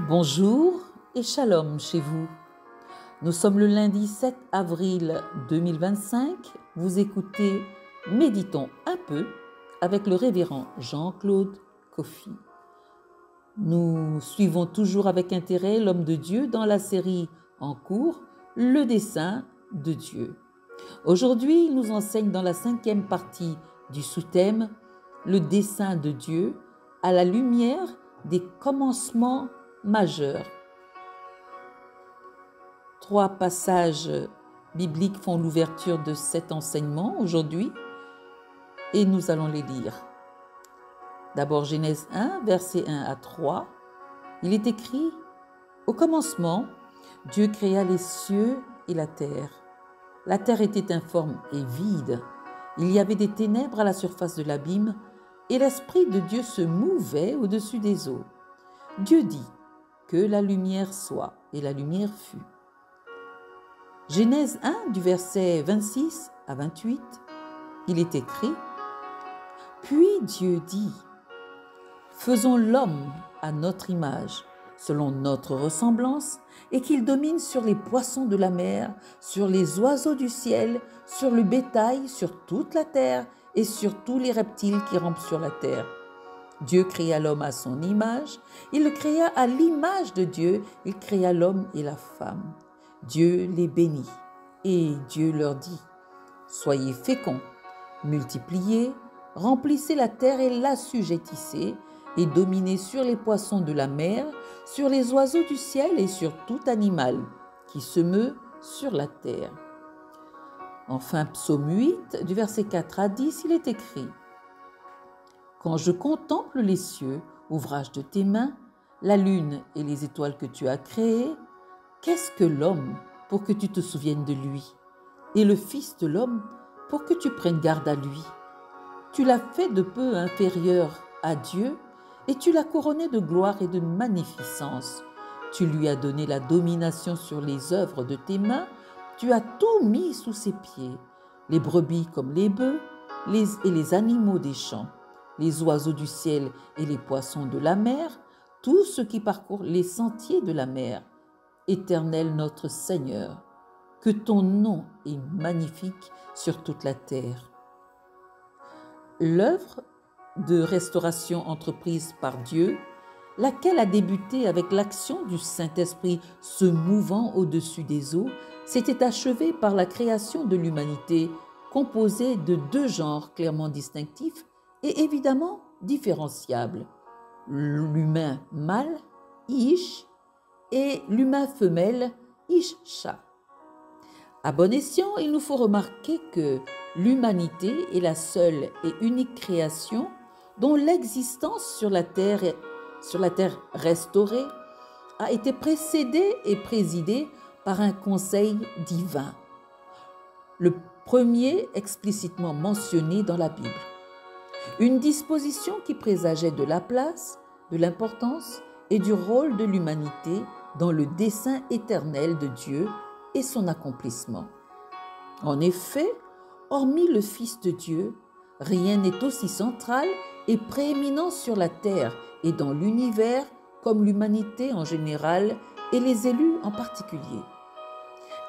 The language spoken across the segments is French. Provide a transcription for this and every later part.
Bonjour et shalom chez vous. Nous sommes le lundi 7 avril 2025. Vous écoutez Méditons un peu avec le révérend Jean-Claude Koffi. Nous suivons toujours avec intérêt l'homme de Dieu dans la série en cours, Le dessein de Dieu. Aujourd'hui, il nous enseigne dans la 5e partie du sous-thème Le dessein de Dieu à la lumière des commencements majeurs. 3 passages bibliques font l'ouverture de cet enseignement aujourd'hui et nous allons les lire. D'abord Genèse 1, versets 1 à 3. Il est écrit « Au commencement, Dieu créa les cieux et la terre. La terre était informe et vide. Il y avait des ténèbres à la surface de l'abîme et l'Esprit de Dieu se mouvait au-dessus des eaux. Dieu dit « Que la lumière soit » et la lumière fut. Genèse 1 du verset 26 à 28, il est écrit « Puis Dieu dit « Faisons l'homme à notre image, selon notre ressemblance, et qu'il domine sur les poissons de la mer, sur les oiseaux du ciel, sur le bétail, sur toute la terre et sur tous les reptiles qui rampent sur la terre. » Dieu créa l'homme à son image, il le créa à l'image de Dieu, il créa l'homme et la femme. Dieu les bénit et Dieu leur dit « Soyez féconds, multipliez, remplissez la terre et l'assujettissez, et dominez sur les poissons de la mer, sur les oiseaux du ciel et sur tout animal qui se meut sur la terre. » Enfin, psaume 8, du verset 4 à 10, il est écrit « Quand je contemple les cieux, ouvrage de tes mains, la lune et les étoiles que tu as créées, qu'est-ce que l'homme pour que tu te souviennes de lui, et le Fils de l'homme pour que tu prennes garde à lui? Tu l'as fait de peu inférieur à Dieu, et tu l'as couronné de gloire et de magnificence. Tu lui as donné la domination sur les œuvres de tes mains, tu as tout mis sous ses pieds, les brebis comme les bœufs, et les animaux des champs, les oiseaux du ciel et les poissons de la mer, tout ce qui parcourt les sentiers de la mer. Éternel notre Seigneur, que ton nom est magnifique sur toute la terre. » L'œuvre de restauration entreprise par Dieu, laquelle a débuté avec l'action du Saint-Esprit se mouvant au-dessus des eaux, s'était achevée par la création de l'humanité, composée de 2 genres clairement distinctifs et évidemment différenciables. L'humain mâle, Ish, et l'humain femelle, Ishsha. À bon escient, il nous faut remarquer que l'humanité est la seule et unique création dont l'existence sur la terre restaurée a été précédée et présidée par un conseil divin, le premier explicitement mentionné dans la Bible. Une disposition qui présageait de la place, de l'importance et du rôle de l'humanité dans le dessein éternel de Dieu et son accomplissement. En effet, hormis le Fils de Dieu, rien n'est aussi central et prééminent sur la terre et dans l'univers comme l'humanité en général et les élus en particulier.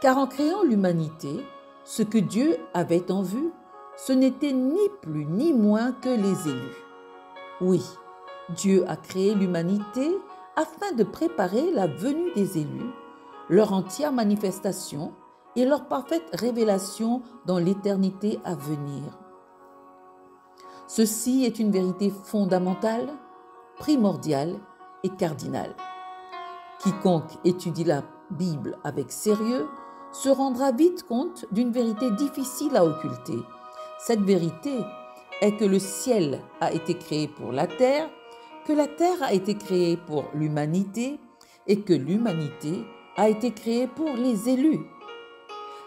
Car en créant l'humanité, ce que Dieu avait en vue, ce n'était ni plus ni moins que les élus. Oui, Dieu a créé l'humanité afin de préparer la venue des élus, leur entière manifestation et leur parfaite révélation dans l'éternité à venir. Ceci est une vérité fondamentale, primordiale et cardinale. Quiconque étudie la Bible avec sérieux se rendra vite compte d'une vérité difficile à occulter. Cette vérité est que le ciel a été créé pour la terre, que la terre a été créée pour l'humanité et que l'humanité a été créée pour les élus.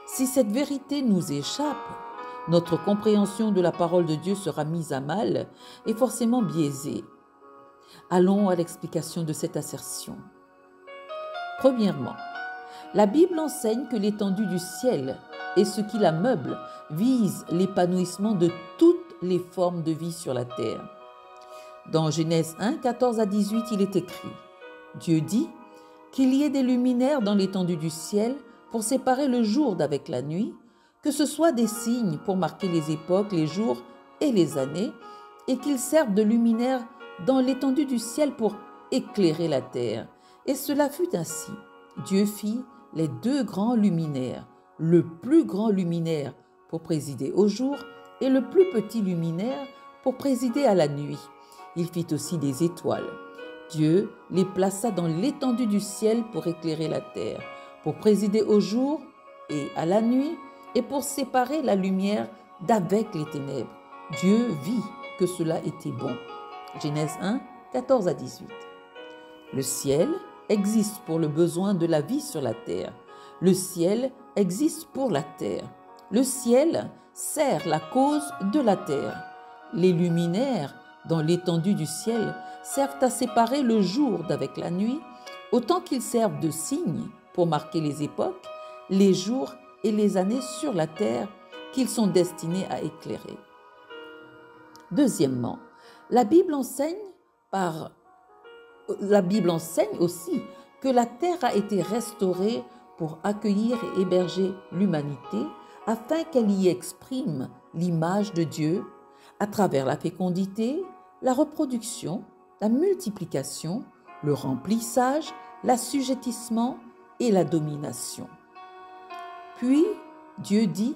Si cette vérité nous échappe, notre compréhension de la parole de Dieu sera mise à mal et forcément biaisée. Allons à l'explication de cette assertion. Premièrement, la Bible enseigne que l'étendue du ciel et ce qui la meuble vise l'épanouissement de toutes les formes de vie sur la terre. Dans Genèse 1, 14 à 18, il est écrit Dieu dit qu'il y ait des luminaires dans l'étendue du ciel pour séparer le jour d'avec la nuit, que ce soit des signes pour marquer les époques, les jours et les années, et qu'ils servent de luminaires dans l'étendue du ciel pour éclairer la terre. Et cela fut ainsi. Dieu fit les deux grands luminaires, le plus grand luminaire pour présider au jour et le plus petit luminaire pour présider à la nuit. Il fit aussi des étoiles. Dieu les plaça dans l'étendue du ciel pour éclairer la terre, pour présider au jour et à la nuit, et pour séparer la lumière d'avec les ténèbres. Dieu vit que cela était bon. Genèse 1, 14 à 18. Le ciel existe pour le besoin de la vie sur la terre. Le ciel existe pour la terre. Le ciel sert la cause de la terre. Les luminaires dans l'étendue du ciel servent à séparer le jour d'avec la nuit, autant qu'ils servent de signes pour marquer les époques, les jours et les années sur la terre qu'ils sont destinés à éclairer. Deuxièmement, la Bible enseigne aussi que la terre a été restaurée pour accueillir et héberger l'humanité afin qu'elle y exprime l'image de Dieu à travers la fécondité, la reproduction, la multiplication, le remplissage, l'assujettissement et la domination. Puis Dieu dit: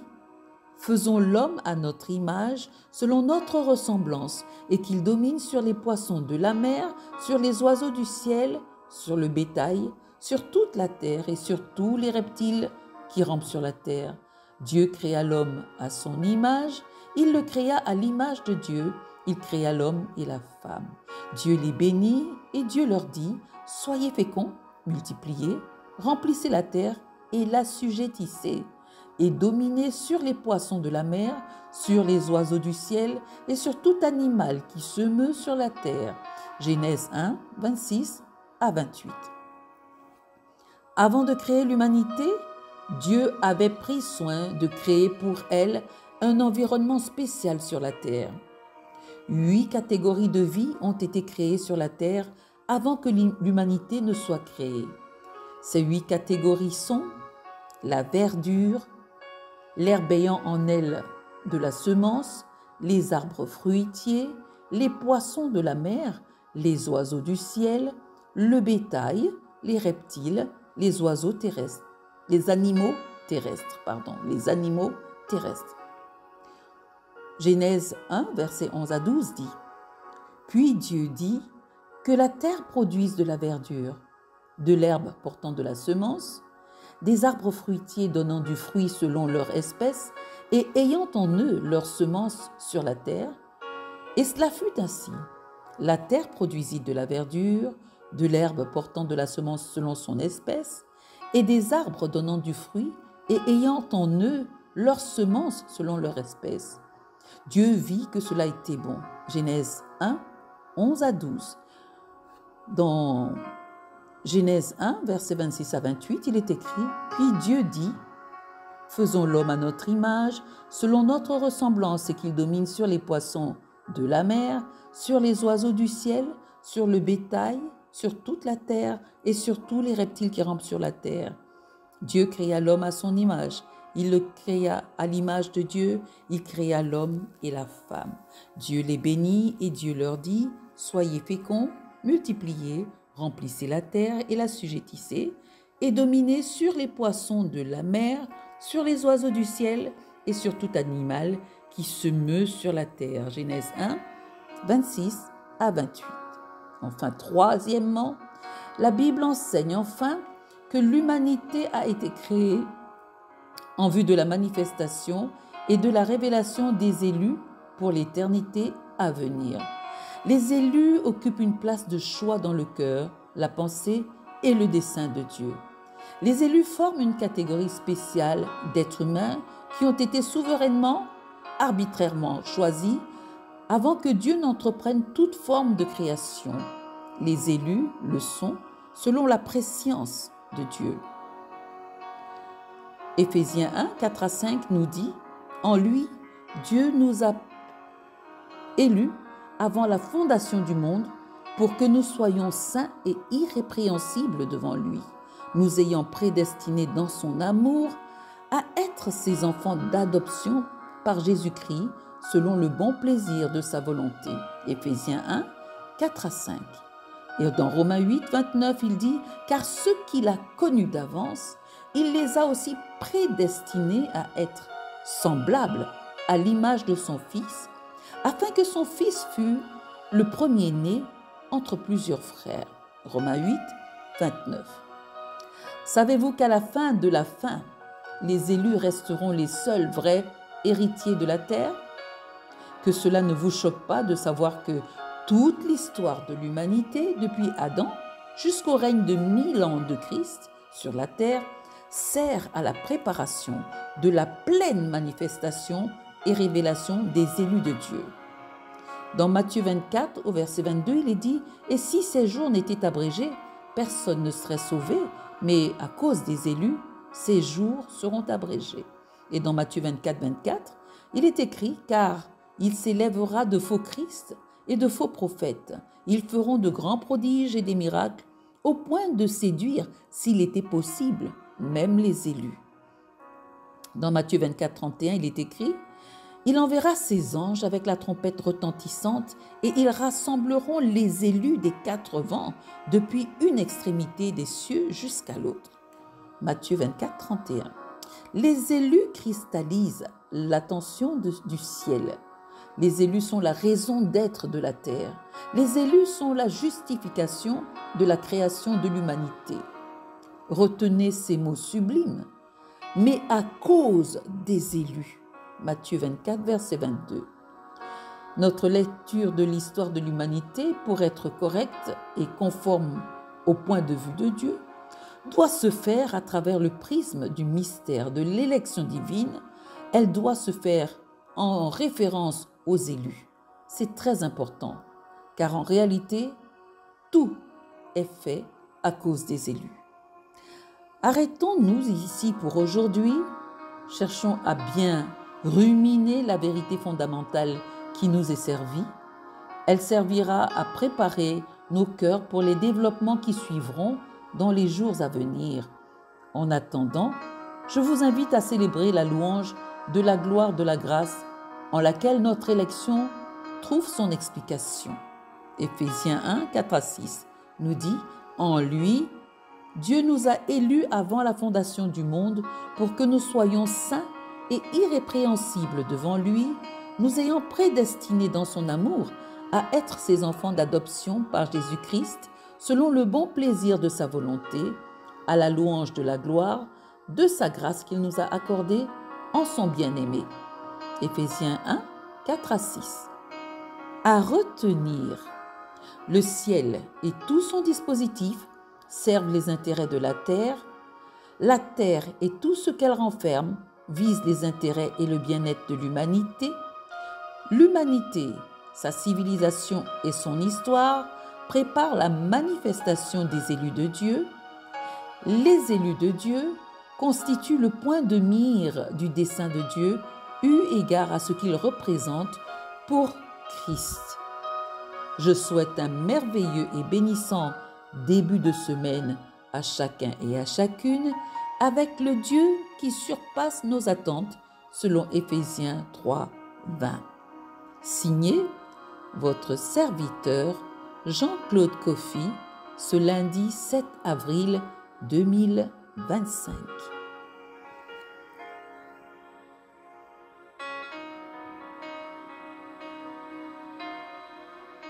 faisons l'homme à notre image, selon notre ressemblance, et qu'il domine sur les poissons de la mer, sur les oiseaux du ciel, sur le bétail, sur toute la terre et sur tous les reptiles qui rampent sur la terre. Dieu créa l'homme à son image, il le créa à l'image de Dieu, il créa l'homme et la femme. Dieu les bénit et Dieu leur dit: soyez féconds, multipliez, remplissez la terre et l'assujettissez, et dominez sur les poissons de la mer, sur les oiseaux du ciel et sur tout animal qui se meut sur la terre. Genèse 1, 26 à 28. Avant de créer l'humanité, Dieu avait pris soin de créer pour elle un environnement spécial sur la terre. 8 catégories de vie ont été créées sur la terre avant que l'humanité ne soit créée. Ces 8 catégories sont la verdure, l'herbe ayant en elle de la semence, les arbres fruitiers, les poissons de la mer, les oiseaux du ciel, le bétail, les reptiles, les oiseaux terrestres, les animaux terrestres. Genèse 1, versets 11 à 12 dit: puis Dieu dit que la terre produise de la verdure, de l'herbe portant de la semence, des arbres fruitiers donnant du fruit selon leur espèce et ayant en eux leur semence sur la terre. Et cela fut ainsi. La terre produisit de la verdure, de l'herbe portant de la semence selon son espèce, et des arbres donnant du fruit et ayant en eux leur semence selon leur espèce. Dieu vit que cela était bon. Genèse 1, 11 à 12. Dans Genèse 1, versets 26 à 28, il est écrit: puis Dieu dit: faisons l'homme à notre image, selon notre ressemblance, et qu'il domine sur les poissons de la mer, sur les oiseaux du ciel, sur le bétail, sur toute la terre et sur tous les reptiles qui rampent sur la terre. Dieu créa l'homme à son image. Il le créa à l'image de Dieu, il créa l'homme et la femme. Dieu les bénit et Dieu leur dit: soyez féconds, multipliez, remplissez la terre et l'assujettissez, et dominez sur les poissons de la mer, sur les oiseaux du ciel et sur tout animal qui se meut sur la terre. Genèse 1, 26 à 28. Enfin, troisièmement, la Bible enseigne enfin que l'humanité a été créée en vue de la manifestation et de la révélation des élus pour l'éternité à venir. Les élus occupent une place de choix dans le cœur, la pensée et le dessein de Dieu. Les élus forment une catégorie spéciale d'êtres humains qui ont été souverainement, arbitrairement choisis avant que Dieu n'entreprenne toute forme de création. Les élus le sont selon la prescience de Dieu. Éphésiens 1, 4 à 5 nous dit: en lui, Dieu nous a élus avant la fondation du monde pour que nous soyons saints et irrépréhensibles devant lui, nous ayant prédestinés dans son amour à être ses enfants d'adoption par Jésus-Christ, selon le bon plaisir de sa volonté. Éphésiens 1, 4 à 5. Et dans Romains 8, 29, il dit « Car ceux qu'il a connus d'avance, il les a aussi prédestinés à être semblables à l'image de son Fils, afin que son Fils fût le premier-né entre plusieurs frères. » Romains 8, 29. Savez-vous qu'à la fin de la fin, les élus resteront les seuls vrais héritiers de la terre? Que cela ne vous choque pas de savoir que toute l'histoire de l'humanité, depuis Adam jusqu'au règne de 1000 ans de Christ sur la terre, sert à la préparation de la pleine manifestation et révélation des élus de Dieu. Dans Matthieu 24, au verset 22, il est dit « Et si ces jours n'étaient abrégés, personne ne serait sauvé, mais à cause des élus, ces jours seront abrégés. » Et dans Matthieu 24, 24, il est écrit « Car il s'élèvera de faux Christ et de faux prophètes. Ils feront de grands prodiges et des miracles, au point de séduire, s'il était possible, même les élus. » Dans Matthieu 24, 31, il est écrit « Il enverra ses anges avec la trompette retentissante, et ils rassembleront les élus des 4 vents, depuis une extrémité des cieux jusqu'à l'autre. » Matthieu 24, 31. Les élus cristallisent l'attention du ciel. Les élus sont la raison d'être de la terre. Les élus sont la justification de la création de l'humanité. Retenez ces mots sublimes. Mais à cause des élus. Matthieu 24, verset 22. Notre lecture de l'histoire de l'humanité, pour être correcte et conforme au point de vue de Dieu, doit se faire à travers le prisme du mystère de l'élection divine. Elle doit se faire en référence aux élus. C'est très important, car en réalité, tout est fait à cause des élus. Arrêtons-nous ici pour aujourd'hui. Cherchons à bien ruminer la vérité fondamentale qui nous est servie. Elle servira à préparer nos cœurs pour les développements qui suivront dans les jours à venir. En attendant, je vous invite à célébrer la louange de la gloire de la grâce en laquelle notre élection trouve son explication. Éphésiens 1, 4 à 6 nous dit « En lui, Dieu nous a élus avant la fondation du monde pour que nous soyons saints et irrépréhensibles devant lui, nous ayant prédestinés dans son amour à être ses enfants d'adoption par Jésus-Christ, selon le bon plaisir de sa volonté, à la louange de la gloire, de sa grâce qu'il nous a accordée en son bien-aimé. » Éphésiens 1, 4 à 6. À retenir, le ciel et tout son dispositif servent les intérêts de la terre et tout ce qu'elle renferme vise les intérêts et le bien-être de l'humanité. L'humanité, sa civilisation et son histoire préparent la manifestation des élus de Dieu. Les élus de Dieu constituent le point de mire du dessein de Dieu eu égard à ce qu'ils représentent pour Christ. Je souhaite un merveilleux et bénissant début de semaine à chacun et à chacune avec le Dieu qui surpasse nos attentes selon Éphésiens 3, 20. Signé votre serviteur Jean-Claude Coffy, ce lundi 7 avril 2025.